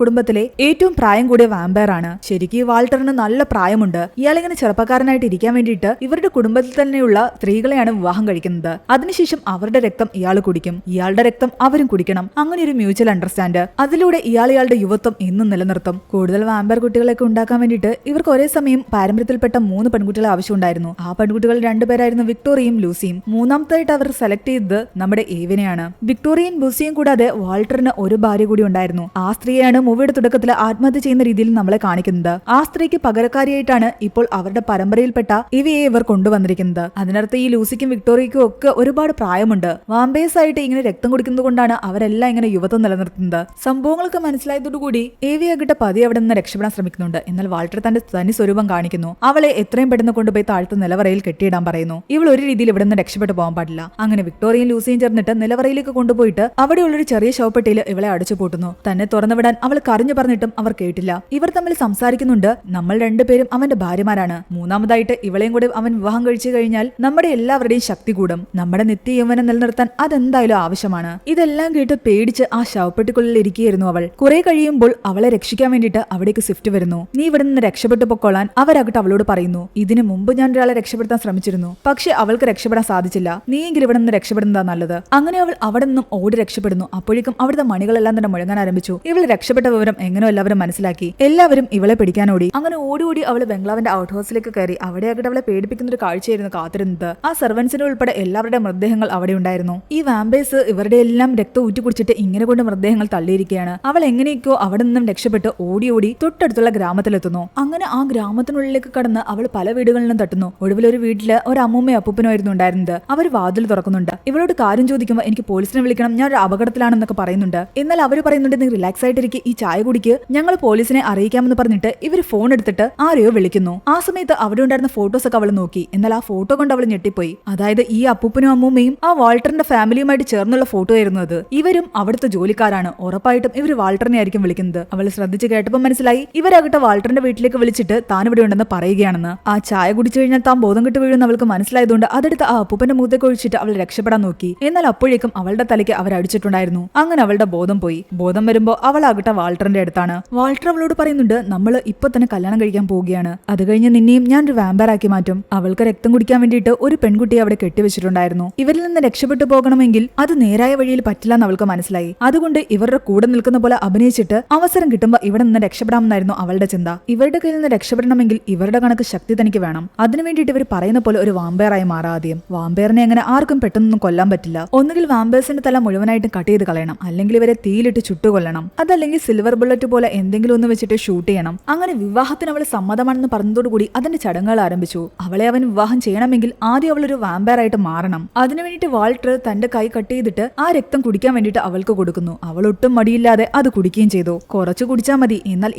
കുടുംബത്തിലെ ഏറ്റവും പ്രായം കൂടിയ വാമ്പയർ ആണ്. ശരിക്കും ഈ വാൾട്ടറിന് നല്ല പ്രായമുണ്ട്. ഇയാളിങ്ങനെ ചെറുപ്പക്കാരനായിട്ട് ഇരിക്കാൻ വേണ്ടിയിട്ട് ഇവരുടെ കുടുംബത്തിൽ തന്നെയുള്ള സ്ത്രീകളെയാണ് വിവാഹം കഴിക്കുന്നത്. അതിനുശേഷം അവരുടെ രക്തം ഇയാൾ കുടിക്കും, ഇയാളുടെ രക്തം അവരും കുടിക്കണം. അങ്ങനെ ഒരു മ്യൂച്വൽ അണ്ടർസ്റ്റാൻഡ്. അതിലൂടെ ഇയാളുടെ യുവത്വം എന്നും നിലനിർത്തും. കൂടുതൽ വാമ്പയർ കുട്ടികളൊക്കെ ഉണ്ടാക്കാൻ വേണ്ടിയിട്ട് ഇവർക്ക് ഒരേ സമയം പാരമ്പര്യത്തിൽപ്പെട്ട 3 പെൺകുട്ടികളെ ആവശ്യമുണ്ടായിരുന്നു. ആ പെൺകുട്ടികൾ 2 പേരായിരുന്നു വിക്ടോറിയയും ലൂസിയും. മൂന്നാമതായിട്ട് അവർ സെലക്ട് ചെയ്തത് നമ്മുടെ ഏവിനെയാണ്. വിക്ടോറിയയും ലൂസിയും കൂടാതെ വാൾട്ടറിന് ഒരു ഭാര്യ കൂടി ഉണ്ടായിരുന്നു. ആ സ്ത്രീയാണ് മൂവിയുടെ തുടക്കത്തിൽ ആത്മഹത്യ ചെയ്യുന്ന രീതിയിൽ നമ്മളെ കാണിക്കുന്നത്. ആ സ്ത്രീക്ക് പകരക്കാരിയായിട്ടാണ് ഇപ്പോൾ അവരുടെ പരമ്പരയിൽപ്പെട്ട ഇവയെ ഇവർ കൊണ്ടുവന്നിരിക്കുന്നത്. അതിനർത്ഥം ഈ ലൂസിക്കും വിക്ടോറിയക്കും ഒക്കെ ഒരുപാട് പ്രായമുണ്ട്. വാമ്പേഴ്സ് ആയിട്ട് ഇങ്ങനെ രക്തം കുടിക്കുന്നത് കൊണ്ടാണ് അവരെല്ലാം ഇങ്ങനെ യുവത്വം നിലനിർത്തുന്നത്. സംഭവങ്ങളൊക്കെ മനസ്സിലായതോടുകൂടി ഏവി ആകട്ടെ പതി അവിടെ നിന്ന് രക്ഷപ്പെടാൻ ശ്രമിക്കുന്നുണ്ട്. എന്നാൽ വാൾട്ടർ തന്റെ തനി സ്വരൂപം കാണിക്കുന്നു. അവളെ എത്രയും പെട്ടെന്ന് കൊണ്ടുപോയി താഴ്ത്ത നിലവറയിൽ കെട്ടിയിടാൻ പറയുന്നു. ഇവൾ ഒരു രീതിയിൽ ഇവിടെ നിന്ന് രക്ഷപ്പെട്ടു പോകാൻ പാടില്ല. അങ്ങനെ വിക്ടോറിയയും ലൂസിയും ചേർന്നിട്ട് നിലവറയിലേക്ക് കൊണ്ടുപോയിട്ട് അവിടെയുള്ളൊരു ചെറിയ ശവപ്പെട്ടിയിൽ ഇവളെ അടിച്ചു പൂട്ടുന്നു. തന്നെ തുറന്നുവിടാൻ അവൾ കരഞ്ഞു പറഞ്ഞിട്ടും അവർ കേട്ടില്ല. ഇവർ തമ്മിൽ സംസാരിക്കുന്നുണ്ട്. നമ്മൾ 2 പേരും അവന്റെ ഭാര്യമാരാണ്. മൂന്നാമതായിട്ട് ഇവളെയും കൂടെ അവൻ വിവാഹം കഴിച്ചു കഴിഞ്ഞാൽ നമ്മുടെ എല്ലാവരുടെയും ശക്തി കൂടും. നമ്മുടെ നിത്യ യൗവനം നിലനിർത്താൻ അതെന്തായാലും ആവശ്യമാണ്. ഇതെല്ലാം കേട്ട് പേടിച്ച് ആ ശവപ്പെട്ടിക്കുള്ളിൽ ഇരിക്കുകയായിരുന്നു അവൾ. കുറെ കഴിയുമ്പോൾ അവളെ രക്ഷിക്കാൻ വേണ്ടിയിട്ട് അവിടേക്ക് സ്വിഫ്റ്റ് വരുന്നു. നീ ഇവിടെ നിന്ന് രക്ഷപ്പെട്ടു പൊക്കോളാൻ അവരാകട്ടെ അവളോട് പറയുന്നു. ഇതിനു മുമ്പ് ഞാൻ ഒരാളെ രക്ഷപ്പെടുത്താൻ ശ്രമിച്ചിരുന്നു, പക്ഷെ അവൾക്ക് രക്ഷപ്പെടാൻ സാധിച്ചില്ല. നീയെങ്കിലും ഇവിടെ നിന്ന് രക്ഷപ്പെടുന്നതാ നല്ലത്. അങ്ങനെ അവൾ അവിടെ നിന്നും ഓടി രക്ഷപ്പെടുന്നു. അപ്പോഴേക്കും അവിടുത്തെ മണികളെല്ലാം തന്നെ മുഴങ്ങാൻ ആരംഭിച്ചു. ഇവൾ രക്ഷപ്പെട്ട വിവരം എങ്ങനെ എല്ലാവരും മനസ്സിലാക്കി. എല്ലാവരും ഇവളെ പിടിക്കാൻ ഓടി. അങ്ങനെ ഓടി അവൾ ബംഗ്ലാവിന്റെ ഔട്ട് ഹൗസിലേക്ക് കയറി. അവിടെയാകട്ടെ അവളെ പേടിപ്പിക്കുന്ന ഒരു കാഴ്ചയായിരുന്നു കാത്തിരുന്നത്. ആ സെർവൻസിനെ ഉൾപ്പെടെ എല്ലാവരുടെ മൃതദേഹങ്ങൾ അവിടെ ഉണ്ടായിരുന്നു. ഈ വാമ്പേഴ്സ് ഇവരുടെ എല്ലാം രക്തം ഊറ്റി കുടിച്ചിട്ട് ഇങ്ങനെ കൊണ്ട് മൃതദേഹങ്ങൾ തള്ളിയിരിക്കുകയാണ്. അവൾ എങ്ങനെയൊക്കെയോ അവിടെ നിന്നും രക്ഷപ്പെട്ട് ഓടി തൊട്ടടുത്തുള്ള ഗ്രാമത്തിലെത്തുന്നു. അങ്ങനെ ആ ഗ്രാമത്തിനുള്ളിലേക്ക് കടന്ന് അവൾ പല വീടുകളിലും തട്ടുന്നു. ഒടുവിൽ ഒരു വീട്ടില് ഒരു അമ്മൂമ്മയും അപ്പൂപ്പനും ആയിരുന്നു ഉണ്ടായിരുന്നത്. അവർ വാതിൽ തുറക്കുന്നുണ്ട്. ഇവളോട് കാര്യം ചോദിക്കുമ്പോൾ എനിക്ക് പോലീസിനെ വിളിക്കണം, ഞാൻ ഒരു അപകടത്തിലാണെന്നൊക്കെ പറയുന്നുണ്ട്. എന്നാൽ അവർ പറയുന്നുണ്ട് നീ റിലാക്സ് ആയിട്ടിരിക്കും, ഈ ചായ കുടിക്ക്, ഞങ്ങൾ പോലീസിനെ അറിയിക്കാമെന്ന് പറഞ്ഞിട്ട് ഇവർ ഫോൺ എടുത്തിട്ട് ആരെയോ വിളിക്കുന്നു. ആ സമയത്ത് അവിടെ ഉണ്ടായിരുന്ന ഫോട്ടോസ് ഒക്കെ അവൾ നോക്കി. എന്നാൽ ആ ഫോട്ടോ കൊണ്ട് അവൾ ഞെട്ടിപ്പോയി. അതായത് ഈ അപ്പൂപ്പനും അമ്മൂമ്മയും ആ വാൾട്ടറിന്റെ ഫാമിലിയുമായിട്ട് ചേർന്നുള്ള ഫോട്ടോ ആയിരുന്നു അത്. ഇവരും അവിടുത്തെ ജോലിക്കാരാണ്. ഉറപ്പായിട്ടും ഇവർ വാൾട്ടറിനെ ആയിരിക്കും വിളിക്കുന്നത്. അവൾ ശ്രദ്ധിച്ച് കേട്ടപ്പോൾ മനസ്സിലായി ഇവരാകട്ടെ വാൾട്ടറിന്റെ വീട്ടിലേക്ക് വിളിച്ചിട്ട് താൻ ഇവിടെ ഉണ്ടെന്ന് പറയുകയാണെന്ന്. ആ ചായ കുടിച്ചു കഴിഞ്ഞാൽ താൻ ബോധം കെട്ട് വീഴുന്ന അവൾക്ക് മനസ്സിലായതുകൊണ്ട് അതെടുത്ത് ആ അപ്പൂപ്പന്റെ മുഖത്തേക്ക് ഒഴിച്ചിട്ട് അവൾ രക്ഷപ്പെടാൻ നോക്കി. എന്നാൽ അപ്പോഴേക്കും അവളുടെ തലയ്ക്ക് അവർ അടിച്ചിട്ടുണ്ടായിരുന്നു. അങ്ങനെ അവളുടെ ബോധം പോയി. ബോധം വരുമ്പോൾ അവളാകട്ടെ വാൾട്ടറിന്റെ അടുത്താണ്. വാൾട്ടർ അവളോട് പറയുന്നുണ്ട് നമ്മൾ ഇപ്പൊ തന്നെ കല്യാണം കഴിക്കാൻ പോവുകയാണ്. അത് കഴിഞ്ഞ് നിന്നെയും ഞാൻ ഒരു വാമ്പയർ ആക്കി മാറ്റും. അവൾക്ക് രക്തം കുടിക്കാൻ വേണ്ടിയിട്ട് ഒരു പെൺകുട്ടിയെ അവിടെ കെട്ടിവെച്ചിട്ടുണ്ടായിരുന്നു. ഇവരിൽ നിന്ന് രക്ഷപ്പെട്ടു പോകണമെങ്കിൽ അത് നേരായ വഴിയിൽ പറ്റില്ലെന്ന് അവൾക്ക് മനസ്സിലായി. അതുകൊണ്ട് ഇവരുടെ കൂടെ നിൽക്കുന്ന പോലെ അഭിനയിച്ചിട്ട് അവസരം കിട്ടുമ്പോൾ ഇവിടെ നിന്ന് രക്ഷപ്പെടാമെന്നായിരുന്നു അവളുടെ ചിന്ത. ഇവരുടെ കയ്യിൽ നിന്ന് രക്ഷപ്പെടണമെങ്കിൽ ഇവരുടെ കണക്ക് ശക്തി തനിക്ക് വേണം. അതിനു വേണ്ടിയിട്ട് ഇവർ പറയുന്ന പോലെ ഒരു വാമ്പയറായി മാറാദ്യം. വാമ്പയറിനെ അങ്ങനെ ആർക്കും പെട്ടെന്നൊന്നും കൊല്ലാൻ പറ്റില്ല. ഒന്നുകിൽ വാമ്പേഴ്സിന്റെ തല മുഴുവനായിട്ടും കട്ട് ചെയ്ത് കളയണം, അല്ലെങ്കിൽ ഇവരെ തീയിലിട്ട് ചുട്ടുകൊല്ലണം, അതല്ലെങ്കിൽ സിൽവർ ബുള്ളറ്റ് പോലെ എന്തെങ്കിലും ഒന്ന് വെച്ചിട്ട് ഷൂട്ട് ചെയ്യണം. അങ്ങനെ വിവാഹത്തിന് അവൾ സമ്മതമാണെന്ന് പറഞ്ഞതോടുകൂടി അതിന്റെ ചടങ്ങുകൾ ആരംഭിച്ചു. അവളെ അവൻ വിവാഹം ചെയ്യണമെങ്കിൽ ആദ്യം അവൾ ഒരു വാമ്പയർ ആയിട്ട് മാറണം. അതിനു വേണ്ടിയിട്ട് വാൾട്ടർ തന്റെ കൈ കട്ട് ചെയ്തിട്ട് ആ രക്തം കുടിക്കാൻ വേണ്ടിയിട്ട് അവൾക്ക് കൊടുക്കുന്നു. അവൾ ഒട്ടും മടിയില്ലാതെ അത് കുടിക്കുകയും ചെയ്തു. കുറച്ചു കുടിച്ചാൽ മതി. എന്നാൽ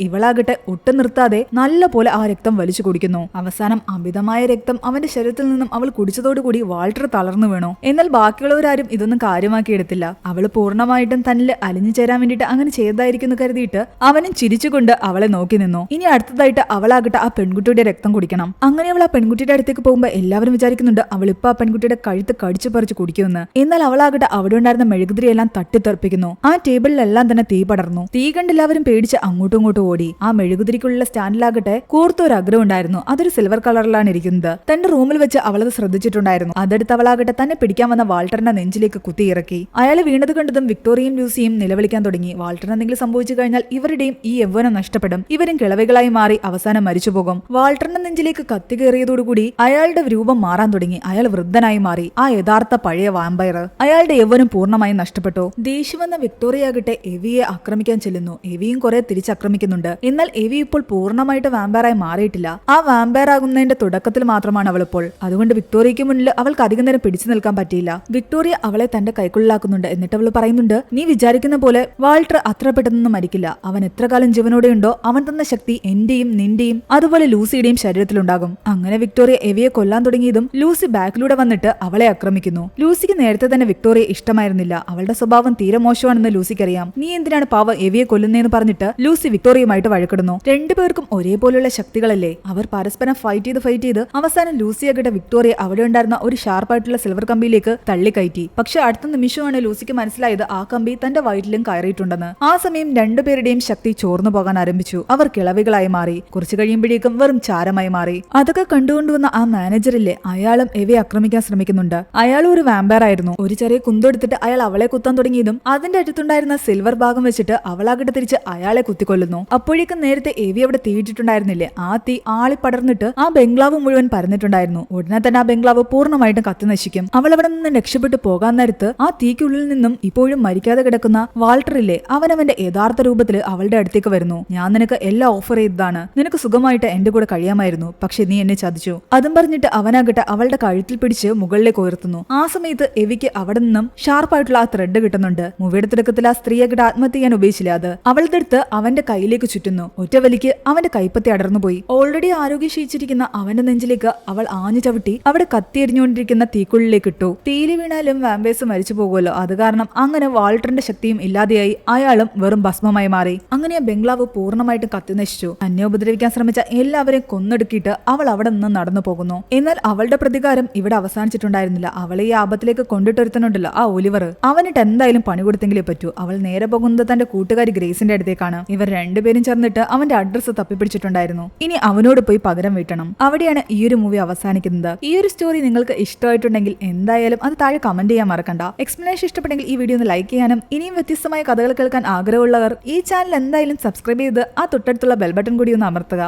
ഇവളാകട്ടെ ഒട്ടും നിർത്താതെ നല്ല പോലെ ആ രക്തം വലിച്ചു കുടിക്കുന്നു. അവസാനം അമിതമായ രക്തം അവന്റെ ശരീരത്തിൽ നിന്നും അവൾ കുടിച്ചതോടുകൂടി വാൾട്ടർ തളർന്നു വീണു. എന്നാൽ ബാക്കിയുള്ളവരാരും ഇതൊന്നും കാര്യമാക്കിയെടുത്തില്ല. അവള് പൂർണ്ണമായിട്ടും തന്നിൽ അലിഞ്ഞു ചേരാൻ വേണ്ടിയിട്ട് അങ്ങനെ ചെയ്തതായിരിക്കും എന്ന് കരുതിയിട്ട് അവനും ചിരിച്ചുകൊണ്ട് അവളെ നോക്കി നിന്നു. ഇനി അടുത്ത അടുത്തതായിട്ട് അവളാകട്ടെ ആ പെൺകുട്ടിയുടെ രക്തം കുടിക്കണം. അങ്ങനെ അവൾ ആ പെൺകുട്ടിയുടെ അടുത്തേക്ക് പോകുമ്പോൾ എല്ലാവരും വിചാരിക്കുന്നുണ്ട് അവളിപ്പോ ആ പെൺകുട്ടിയുടെ കഴുത്ത് കടിച്ചു പറിച്ചു കുടിക്കുമെന്ന്. എന്നാൽ അവളാകട്ടെ അവിടെ ഉണ്ടായിരുന്ന മെഴുകുതിരി എല്ലാം തട്ടിത്തെറിപ്പിക്കുന്നു. ആ ടേബിളിലെല്ലാം തന്നെ തീ പടർന്നു. തീ കണ്ട് എല്ലാവരും പേടിച്ച് അങ്ങോട്ടും ഇങ്ങോട്ടും ഓടി. ആ മെഴുകുതിരിക്കുള്ള സ്റ്റാൻഡിലാകട്ടെ കൂർത്തൊരു അഗ്രം ഉണ്ടായിരുന്നു. അതൊരു സിൽവർ കളറിലാണ് ഇരിക്കുന്നത്. തന്റെ റൂമിൽ വെച്ച് അവളത് ശ്രദ്ധിച്ചിട്ടുണ്ടായിരുന്നു. അതെടുത്ത് അവളാകട്ടെ തന്നെ പിടിക്കാൻ വന്ന വാൾട്ടറിന്റെ നെഞ്ചിലേക്ക് കുത്തിയിറക്കി. അയാൾ വീണത് കണ്ടതും വിക്ടോറിയയും ലൂസിയും നിലവിളിക്കാൻ തുടങ്ങി. വാൾട്ടറിന് എന്തെങ്കിലും സംഭവിച്ചു കഴിഞ്ഞാൽ ഇവരുടെയും ഈ യൗവനം നഷ്ടപ്പെടും. ഇവരും കിളവികളായി മാറി അവസാനം മരിച്ചുപോകും. വാൾട്ടറിന്റെ നെഞ്ചിലേക്ക് കത്തി കയറിയതോടുകൂടി അയാളുടെ രൂപം മാറാൻ തുടങ്ങി. അയാൾ വൃദ്ധനായി മാറി. ആ യഥാർത്ഥ പഴയ വാമ്പയർ. അയാളുടെ യൗവനം പൂർണ്ണമായും നഷ്ടപ്പെട്ടു. ദേഷ്യം വന്ന വിക്ടോറിയാകട്ടെ എവിയെ ആക്രമിക്കാൻ ചെല്ലുന്നു. എവിയും കുറെ തിരിച്ചാക്രമിക്കുന്നുണ്ട്. എന്നാൽ എവി ഇപ്പോൾ പൂർണ്ണമായിട്ട് വാമ്പയറായി മാറിയിട്ടില്ല. ആ വാമ്പയർ ആകുന്നതിന്റെ തുടക്കത്തിൽ മാത്രമാണ് അവൾ ഇപ്പോൾ. അതുകൊണ്ട് വിക്ടോറിയയ്ക്ക് മുന്നിൽ അവൾക്ക് അധികം നേരം പിടിച്ചു നിൽക്കാൻ പറ്റിയില്ല. വിക്ടോറിയ അവളെ തന്റെ കൈക്കുള്ളിലാക്കുന്നുണ്ട്. എന്നിട്ട് അവൾ പറയുന്നുണ്ട്, നീ വിചാരിക്കുന്ന പോലെ വാൾട്ടർ അത്ര പെട്ടെന്നൊന്നും മരിക്കില്ല. അവൻ എത്ര കാലം ജീവനോടെയുണ്ടോ അവൻ തന്ന ശക്തി എന്റെയും നിന്റെയും അതുപോലെ ലൂസിയുടെയും ശരീരത്തിലുണ്ടാകും. അങ്ങനെ വിക്ടോറിയ എവിയെ കൊല്ലാൻ തുടങ്ങിയതും ലൂസി ബാക്കിലൂടെ വന്നിട്ട് അവളെ ആക്രമിക്കുന്നു. ലൂസിക്ക് നേരത്തെ തന്നെ വിക്ടോറിയ ഇഷ്ടമായിരുന്നില്ല. അവളുടെ സ്വഭാവം തീരെ മോശമാണെന്ന് ലൂസിക്കറിയാം. നീ എന്തിനാണ് പാവ എവിയെ കൊല്ലുന്നതെന്ന് പറഞ്ഞിട്ട് ലൂസി വിക്ടോറിയുമായിട്ട് വഴക്കിടുന്നു. രണ്ടുപേർക്കും ഒരേപോലെയുള്ള ശക്തികളല്ലേ. അവർ പരസ്പരം ഫൈറ്റ് ചെയ്ത് അവസാനം ലൂസിയാകട്ടെ വിക്ടോറിയ അവിടെ ഉണ്ടായിരുന്ന ഒരു ഷാർപ്പായിട്ടുള്ള സിൽവർ കമ്പിയിലേക്ക് തള്ളിക്കയറ്റി. പക്ഷെ അടുത്ത നിമിഷമാണ് ലൂസിക്ക് മനസ്സിലായത് ആ കമ്പി തന്റെ വയറ്റിലും കയറിയിട്ടുണ്ടെന്ന്. ആ സമയം രണ്ടുപേരുടെയും ശക്തി ചോർന്നു പോകാൻ ആരംഭിച്ചു. അവർ കിളവികളായി മാറി. കുറച്ചു കഴിയുമ്പോഴേക്കും വെറും ചാരമായി മാറി. അതൊക്കെ കണ്ടുകൊണ്ടുവന്ന ആ മാനേജറില്ലേ, അയാളും എവയെ ആക്രമിക്കാൻ ശ്രമിക്കുന്നുണ്ട്. അയാളും ഒരു വാമ്പയർ ആയിരുന്നു. ഒരു ചെറിയ കുന്തെടുത്തിട്ട് അയാൾ അവളെ കുത്താൻ തുടങ്ങിയതും അതിന്റെ അടുത്തുണ്ടായിരുന്ന സിൽവർ ഭാഗം വെച്ചിട്ട് അവളാകട്ടെ തിരിച്ച് അയാളെ കുത്തിക്കൊല്ലുന്നു. അപ്പോഴേക്കും നേരത്തെ എവി അവിടെ തീയിട്ടിട്ടുണ്ടായിരുന്നില്ലേ, ആ തീ ആളി പടർന്നിട്ട് ആ ബംഗ്ലാവ് മുഴുവൻ പരന്നിട്ടുണ്ടായിരുന്നു. ഉടനെ തന്നെ ആ ബംഗ്ലാവ് പൂർണ്ണമായിട്ടും കത്തി നശിക്കും. അവൾ അവിടെ നിന്ന് രക്ഷപ്പെട്ടു പോകാൻ നേരത്ത് ആ തീക്കുള്ളിൽ നിന്നും ഇപ്പോഴും മരിക്കാതെ കിടക്കുന്ന വാൾട്ടറില്ലേ, അവനവന്റെ യഥാർത്ഥ രൂപത്തിൽ അവളുടെ അടുത്തേക്ക് വരുന്നു. ഞാൻ നിനക്ക് എല്ലാം ഓഫർ ചെയ്തതാണ്. നിനക്ക് സുഖമായിട്ട് എന്റെ കൂടെ കഴിയാമായിരുന്നു. പക്ഷെ നീ എന്നെ ചതിച്ചു. അതും പറഞ്ഞിട്ട് അവനാകട്ടെ അവളുടെ കഴുത്തിൽ പിടിച്ച് മുകളിലേക്ക് ഉയർത്തുന്നു. ആ സമയത്ത് എവിക്ക് അവിടെ നിന്നും ഷാർപ്പായിട്ടുള്ള ആ ത്രെഡ് കിട്ടുന്നുണ്ട്. മൂവിയുടെ തുടക്കത്തിൽ ആ സ്ത്രീയാകട്ടെ ആത്മഹത്യ ചെയ്യാൻ ഉപയോഗിച്ചില്ല. അത് അവളുടെ അടുത്ത് അവന്റെ കയ്യിലേക്ക് ചുറ്റുന്നു. ഒറ്റ വലിക്ക് അവന്റെ കൈപ്പത്തി അടർന്നുപോയി. ഓൾറെഡി ആരോഗ്യം ക്ഷയിച്ചിരിക്കുന്ന അവന്റെ നെഞ്ചിലേക്ക് അവൾ ആഞ്ഞു ചവിട്ടി അവിടെ കത്തിയെരിഞ്ഞുകൊണ്ടിരിക്കുന്ന തീക്കുള്ളിലേക്ക് ഇട്ടു. തീയിൽ വീണാലും വാമ്പേഴ്സ് മരിച്ചു പോകുമല്ലോ. അത് കാരണം അങ്ങനെ വാൾട്ടറിന്റെ ശക്തിയും ഇല്ലാതെയായി. അയാളും വെറും ഭസ്മമായി മാറി. അങ്ങനെ ആ ബംഗ്ലാവ് പൂർണ്ണമായിട്ടും കത്തി നശിച്ചു. തന്നെ ഉപദ്രവിക്കാൻ ശ്രമിച്ച എല്ലാവരെയും കൊന്നൊടുക്കിയിട്ട് അവൾ അവിടെ നിന്ന് നടന്നു പോകുന്നു. എന്നാൽ അവളുടെ പ്രതികാരം ഇവിടെ അവസാനിച്ചിട്ടുണ്ടായിരുന്നില്ല. അവളെ ഈ ആപത്തിലേക്ക് കൊണ്ടിട്ടൊരുത്തനുണ്ടല്ലോ ആ ഒലിവർ, അവനിട്ട് എന്തായാലും പണി കൊടുത്തെങ്കിലേ പറ്റൂ. അവൾ നേരെ പോകുന്നത് തന്റെ കൂട്ടുകാരി ഗ്രേസിന്റെ അടുത്തേക്കാണ്. ഇവർ രണ്ടുപേരും ചേർന്നിട്ട് അവന്റെ അഡ്രസ്സ് തപ്പിപ്പിടിച്ചിട്ടുണ്ടായിരുന്നു. ഇനി അവനോട് പോയി പകരം വീട്ടണം. അവിടെയാണ് ഈ ഒരു മൂവി അവസാനിക്കുന്നത്. ഈ ഒരു സ്റ്റോറി നിങ്ങൾക്ക് ഇഷ്ടമായിട്ടുണ്ടെങ്കിൽ എന്തായാലും അത് താഴെ കമന്റ് ചെയ്യാൻ മറക്കണ്ട. എക്സ്പ്ലനേഷൻ ഇഷ്ടപ്പെട്ടെങ്കിൽ ഈ വീഡിയോ ഒന്ന് ലൈക്ക് ചെയ്യാനും ഇനിയും വ്യത്യസ്തമായ കഥകൾ കേൾക്കാൻ ആഗ്രഹമുള്ളവർ ഈ ചാനൽ എന്തായാലും സബ്സ്ക്രൈബ് ചെയ്ത് ആ തൊട്ടടുത്തുള്ള ബെൽ ബട്ടൺ കൂടി ഒന്ന് അമർത്തുക.